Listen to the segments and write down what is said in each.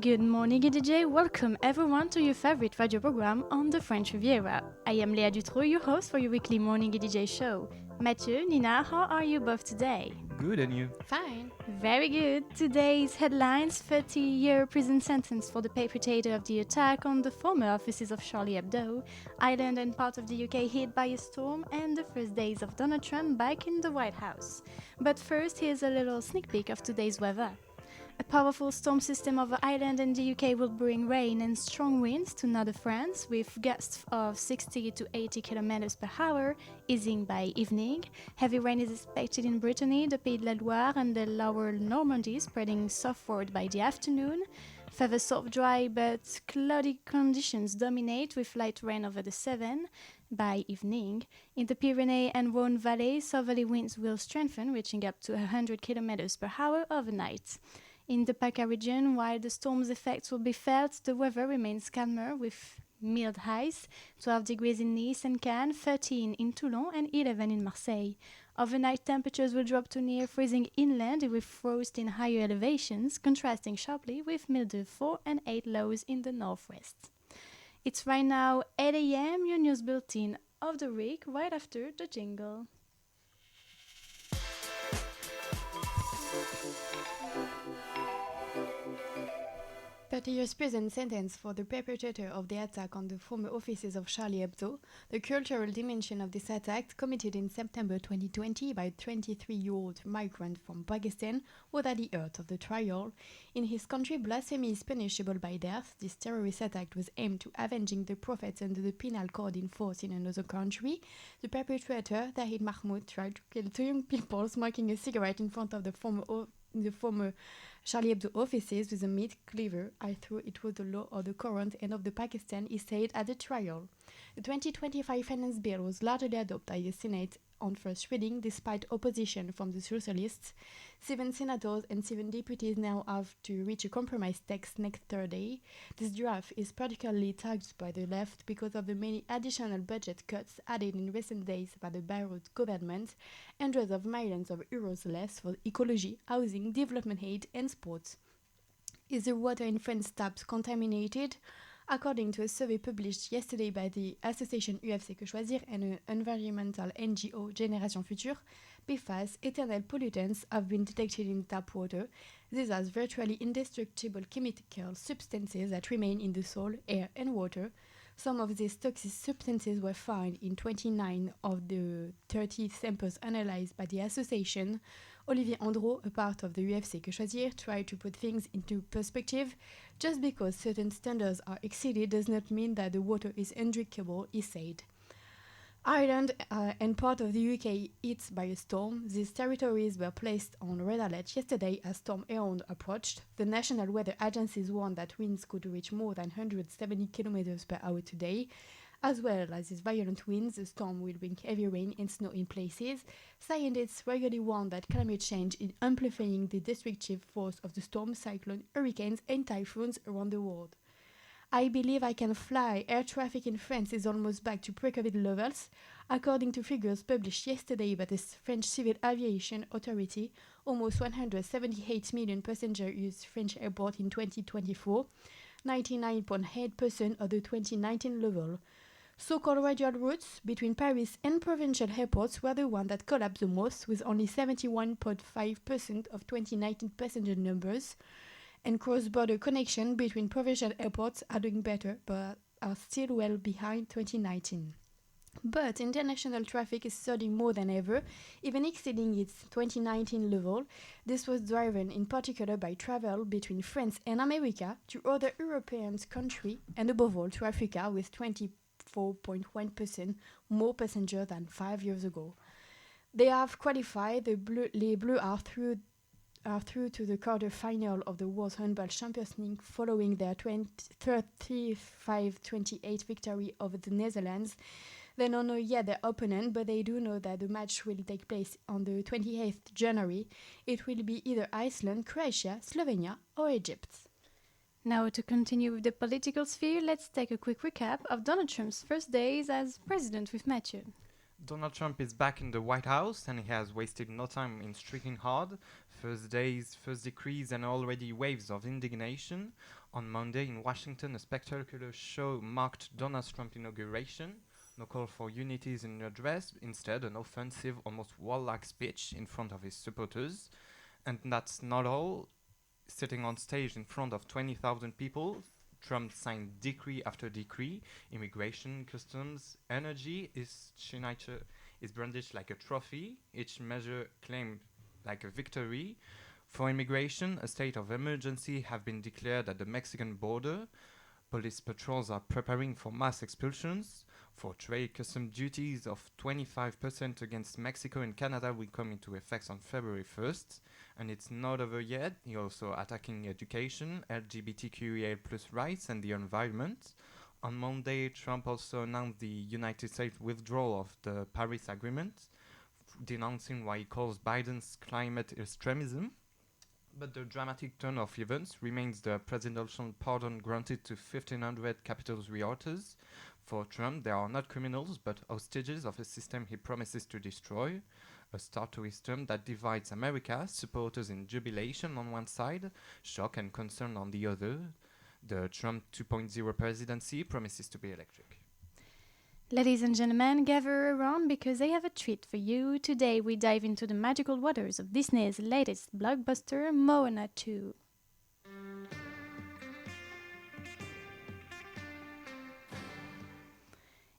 Good morning EDJ, welcome everyone to your favorite radio program on the French Riviera. I am Léa Dutroux, your host for your weekly Morning EDJ show. Mathieu, Nina, how are you both today? Good, and you? Fine. Very good. Today's headlines: 30-year prison sentence for the perpetrator of the attack on the former offices of Charlie Hebdo, Ireland and part of the UK hit by a storm, and the first days of Donald Trump back in the White House. But first, here's a little sneak peek of today's weather. A powerful storm system over Ireland and the UK will bring rain and strong winds to northern France, with gusts of 60 to 80 km per hour, easing by evening. Heavy rain is expected in Brittany, the Pays de la Loire, and the lower Normandy, spreading southward by the afternoon. Further soft, dry but cloudy conditions dominate, with light rain over the Cevennes by evening. In the Pyrenees and Rhone Valley, southerly winds will strengthen, reaching up to 100 km per hour overnight. In the PACA region, while the storm's effects will be felt, the weather remains calmer with mild highs, 12 degrees in Nice and Cannes, 13 in Toulon and 11 in Marseille. Overnight temperatures will drop to near freezing inland with frost in higher elevations, contrasting sharply with milder 4 and 8 lows in the northwest. It's right now 8 a.m., your news bulletin of the week, right after the jingle. 30 years prison sentence for the perpetrator of the attack on the former offices of Charlie Hebdo. The cultural dimension of this attack, committed in September 2020 by a 23-year-old migrant from Pakistan, was at the heart of the trial. In his country, blasphemy is punishable by death. This terrorist attack was aimed to avenging the prophets under the penal code in force in another country. The perpetrator, Tahir Mahmoud, tried to kill two young people smoking a cigarette in front of the former Charlie Hebdo offices with a meat cleaver. I thought it was the law of the current and of the Pakistan, he said at the trial. The 2025 finance bill was largely adopted by the Senate on first reading, despite opposition from the socialists. 7 senators and 7 deputies now have to reach a compromise text next Thursday. This draft is particularly targeted by the left because of the many additional budget cuts added in recent days by the borrowed government, hundreds of millions of euros less for ecology, housing, development aid and sports. Is the water in France taps contaminated? According to a survey published yesterday by the association UFC Que Choisir and an environmental NGO Génération Future, PFAS, eternal pollutants, have been detected in tap water. These are virtually indestructible chemical substances that remain in the soil, air and water. Some of these toxic substances were found in 29 of the 30 samples analyzed by the association. Olivier Andro, a part of the UFC Que Choisir, tried to put things into perspective. Just because certain standards are exceeded does not mean that the water is undrinkable, he said. Ireland and part of the UK hit by a storm. These territories were placed on red alert yesterday as Storm Eowyn approached. The National Weather Agency warned that winds could reach more than 170 km per hour today. As well as these violent winds, the storm will bring heavy rain and snow in places. Scientists regularly warn that climate change is amplifying the destructive force of the storm, cyclone, hurricanes and typhoons around the world. I believe I can fly. Air traffic in France is almost back to pre-COVID levels. According to figures published yesterday by the French Civil Aviation Authority, almost 178 million passengers used French airport in 2024, 99.8% of the 2019 level. So-called radial routes between Paris and provincial airports were the ones that collapsed the most, with only 71.5% of 2019 passenger numbers. And cross-border connection between provincial airports are doing better, but are still well behind 2019. But international traffic is surging more than ever, even exceeding its 2019 level. This was driven in particular by travel between France and America to other European countries and above all to Africa, with 24.1% more passengers than 5 years ago. They have qualified. Les Bleus are through to the quarter-final of the World Handball Champions League following their 35-28 victory over the Netherlands. They don't know yet their opponent, but they do know that the match will take place on the 28th January. It will be either Iceland, Croatia, Slovenia or Egypt. Now, to continue with the political sphere, let's take a quick recap of Donald Trump's first days as president with Mathieu. Donald Trump is back in the White House and he has wasted no time in striking hard. First days, first decrees, and already waves of indignation. On Monday in Washington, a spectacular show marked Donald Trump's inauguration. No call for unities in the address, instead, an offensive, almost warlike speech in front of his supporters. And that's not all. Sitting on stage in front of 20,000 people, Trump signed decree after decree. Immigration, customs, energy is brandished like a trophy. Each measure claimed like a victory. For immigration, a state of emergency have been declared at the Mexican border. Police patrols are preparing for mass expulsions. For trade, custom duties of 25% against Mexico and Canada will come into effect on February 1st. And it's not over yet. He also attacking education, LGBTQIA+ rights, and the environment. On Monday, Trump also announced the United States withdrawal of the Paris Agreement, denouncing what he calls Biden's climate extremism. But the dramatic turn of events remains the presidential pardon granted to 1,500 Capitol rioters. For Trump, they are not criminals, but hostages of a system he promises to destroy. A start to his term that divides America, supporters in jubilation on one side, shock and concern on the other. The Trump 2.0 presidency promises to be electric. Ladies and gentlemen, gather around because I have a treat for you. Today we dive into the magical waters of Disney's latest blockbuster, Moana 2.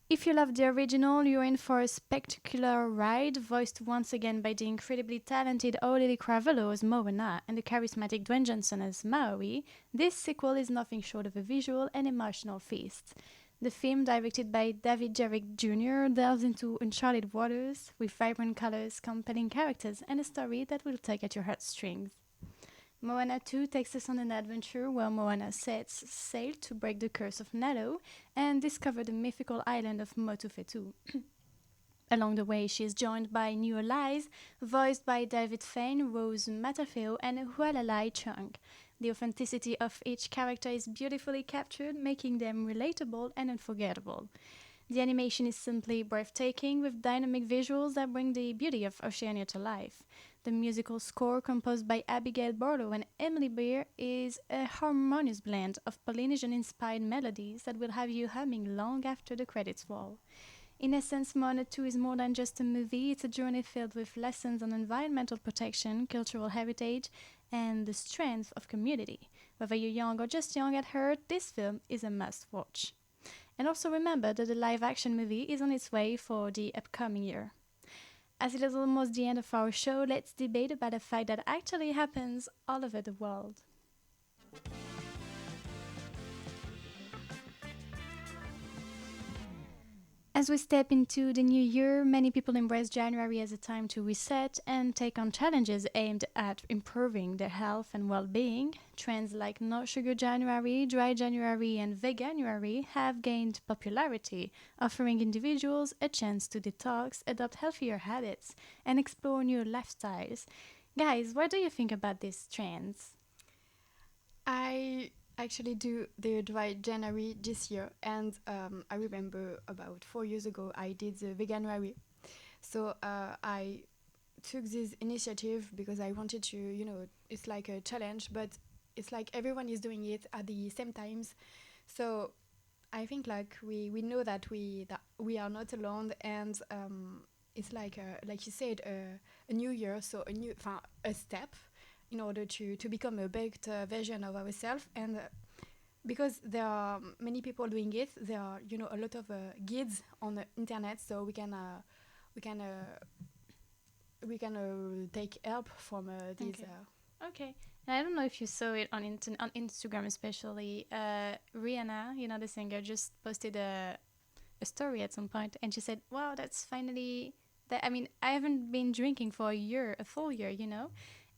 If you love the original, you're in for a spectacular ride, voiced once again by the incredibly talented Olili Cravalho as Moana and the charismatic Dwayne Johnson as Maui. This sequel is nothing short of a visual and emotional feast. The film, directed by David Jarrick Jr., delves into uncharted waters with vibrant colors, compelling characters, and a story that will tug at your heartstrings. Moana 2 takes us on an adventure where Moana sets sail to break the curse of Nalo and discover the mythical island of Motufetu. Along the way, she is joined by new allies, voiced by David Fane, Rose Matafeo, and Hualalai Chung. The authenticity of each character is beautifully captured, making them relatable and unforgettable. The animation is simply breathtaking, with dynamic visuals that bring the beauty of Oceania to life. The musical score, composed by Abigail Barlow and Emily Beer, is a harmonious blend of Polynesian-inspired melodies that will have you humming long after the credits roll. In essence, Moana 2 is more than just a movie, it's a journey filled with lessons on environmental protection, cultural heritage, and the strength of community. Whether you're young or just young at heart, this film is a must-watch. And also remember that the live-action movie is on its way for the upcoming year. As it is almost the end of our show, let's debate about a fact that actually happens all over the world. As we step into the new year, many people embrace January as a time to reset and take on challenges aimed at improving their health and well-being. Trends like No Sugar January, Dry January, and Veganuary have gained popularity, offering individuals a chance to detox, adopt healthier habits, and explore new lifestyles. Guys, what do you think about these trends? I actually do the dry January this year, and I remember about 4 years ago I did the Veganuary. So I took this initiative because I wanted to, it's like a challenge, but it's like everyone is doing it at the same times. So I think like we know that we are not alone, and it's like you said, a new year, so a step in order to become a better version of ourselves. And because there are many people doing it, there are a lot of guides on the internet, so we can take help from these. Okay. I don't know if you saw it on Instagram, especially. Rihanna, the singer, just posted a story at some point, and she said, "Wow, that's finally that. I mean, I haven't been drinking for a full year,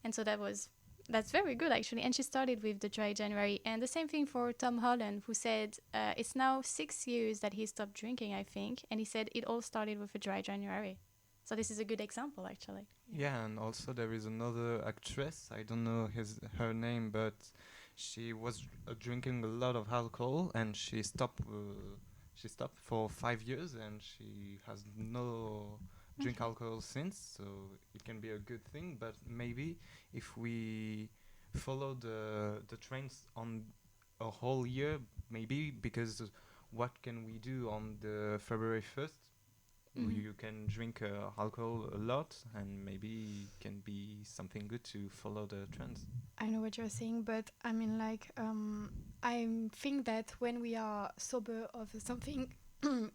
and so that's very good actually." And she started with the dry January, and the same thing for Tom Holland, who said it's now 6 years that he stopped drinking, I think, and he said it all started with a dry January. So this is a good example, actually. Yeah, and also there is another actress, I don't know her name, but she was drinking a lot of alcohol and she stopped she stopped for 5 years and she has no drink alcohol since, so it can be a good thing. But maybe if we follow the trends on a whole year, maybe, because what can we do on the February 1st? You can drink alcohol a lot, and maybe it can be something good to follow the trends. I know what you're saying, but I mean, like, I think that when we are sober of something,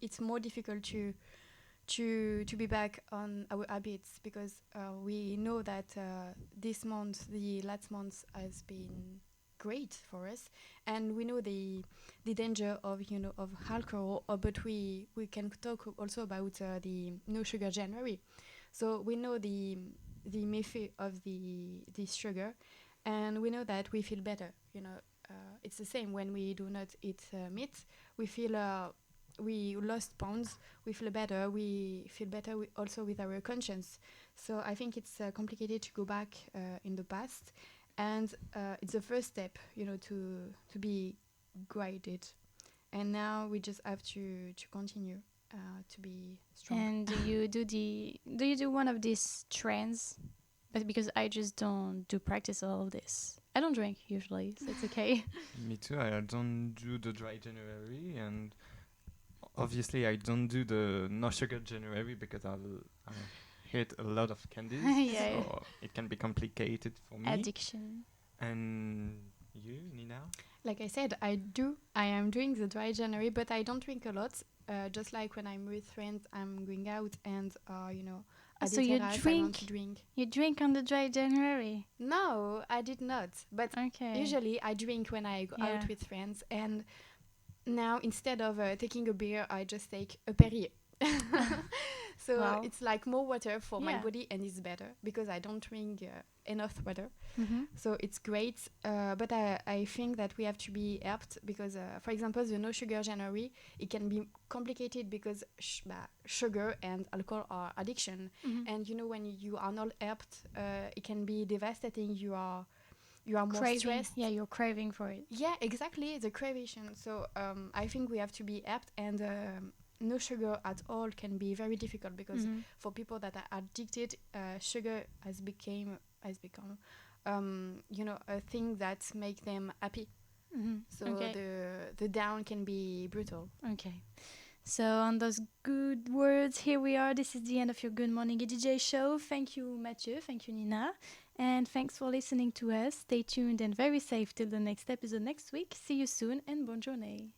it's more difficult to be back on our habits, because we know that this month, the last month, has been great for us, and we know the danger of of alcohol. But we can talk also about the no sugar January. So we know the method of this sugar, and we know that we feel better. It's the same when we do not eat meat. We feel we lost pounds. We feel better. We feel better also with our conscience. So I think it's complicated to go back in the past, and it's the first step, to be guided. And now we just have to continue to be strong. And do you do one of these trends? But because I just don't do practice all of this. I don't drink usually, so it's okay. Me too. I don't do the dry January, and obviously I don't do the no sugar January because I hate a lot of candies. Yeah. So it can be complicated for me. Addiction. And you, Nina? Like I said, I am doing the dry January, but I don't drink a lot. Just like when I'm with friends, I'm going out and at So the you terrace, I want to drink. You drink on the dry January? No, I did not. But Okay. usually I drink when I go out with friends. And now instead of taking a beer, I just take a Perrier. So Wow. it's like more water for my Yeah. body, and it's better because I don't drink enough water. Mm-hmm. So it's great, but I think that we have to be helped because, for example, the no sugar January, it can be complicated because sugar and alcohol are addiction, and when you are not helped, it can be devastating. You are more Craving. stressed. Yeah, you're craving for it. Yeah, exactly, the craving. So I think we have to be helped, and no sugar at all can be very difficult because for people that are addicted, sugar has become a thing that make them happy. So Okay. the down can be brutal. Okay. So on those good words, here we are. This is the end of your Good Morning EDJ show. Thank you, Mathieu. Thank you, Nina. And thanks for listening to us. Stay tuned and very safe till the next episode next week. See you soon and bonne journée.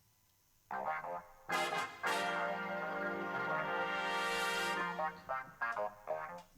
Fun.